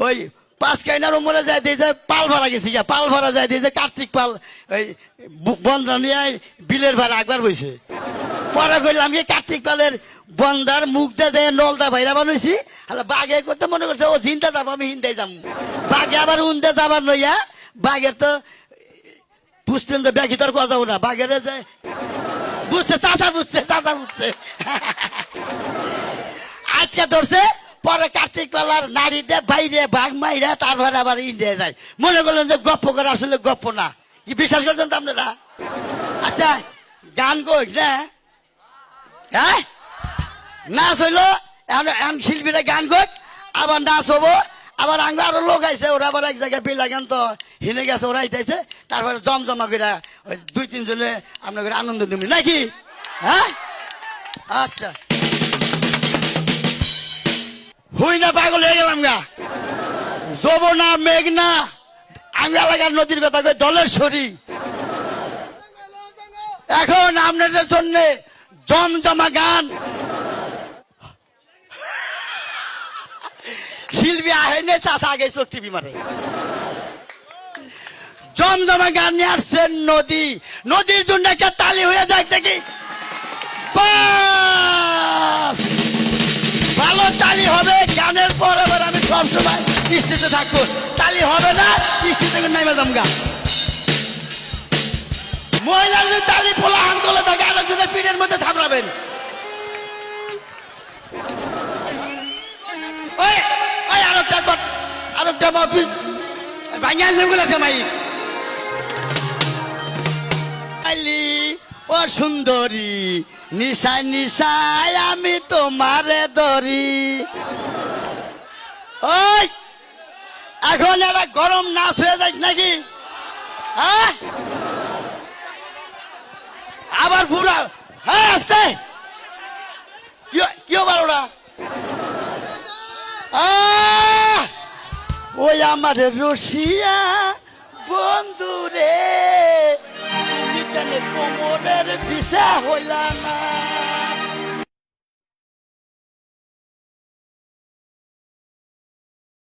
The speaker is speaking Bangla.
ওই পাঁচ কাইনার উমরে যায় দিয়ে যে পাল ভরা গেছি গা, পাল ভরা যায় দিয়ে যে কার্তিক পাল ওই বন্ধা নিয়ে বিলের ভাড়া একবার বইছে। পরে করলাম কি কার্তিক পালের বন্ধার মুখ দিয়ে নলদা ভাইরা বানাইছি। হলে বাঘে করতে মনে করছে ও জিনটা যাবো, আমি হিন্দাই যাবো। বাঘে আবার উনতে যাবার নইয়া, বাঘের তো বুঝতেন তো ব্যাগি তোর কথা যাবো না, বাঘের যে বুঝছে চাচা বুঝছে, চাচা বুঝছে আজকে ধরছে। পরে কার্তিক পালার নারীতে বাইরে বাঘ মাইরা তারপরে আবার ইন্ডিয়া যায়। মনে করলেন যে গপ্প করে, আসলে গপ্প না। কি বিশ্বাস করছেন তো আপনারা? আচ্ছা গান কই না, হ্যাঁ নাচ হইলো, শিল্পীরা গান কই, আবার নাচ হবো, আবার আঙ্গ আরো লোক আইছে, ওরা আবার এক জায়গায় বিলা গান তো হিনে গেছে, ওরা আইতেছে। তারপরে জমজমা করে ওই 2-3 জনে আপনার আনন্দ দিবি নাকি? হ্যাঁ আচ্ছা, হুই না পাগল হয়ে গেলাম গা। যমুনা মেঘনা আঙ্গ এলাকার নদীর কথা কই দলের সরি। এখন আপনাদের জন্য জমজমা গান, শিল্পী আহেনে চাষা আগে চোখ টিভি মারে। জমজমা গান নিয়ে আসছেন নদী, নদীর জন্য একটা তালি হয়ে যায় দেখি। ভালো তালি হবে। গানের পর এবার আমি সবসময় স্টেজে থাকবো, তালি হবে না স্টেজ থেকে নেমে জমগা। মহিলার যদি তালি পোলা আন্দোলন থাকে আরেকজনের পিঠের মধ্যে থামড়াবেন। আরেকটা অফিস ভাঙিয়া যেগুলো আছে মাই। ও সুন্দরী নিশায় নিশায় আমি তোমারে ধরি। ওই এখন একটা গরম নাচ হয়ে যায় নাকি? হ্যাঁ আবার বুড়া, হ্যাঁ আসতে কি আবার ওরা ওই আমার রশিয়া বন্ধুরে কোমরের পিছা হইলা না।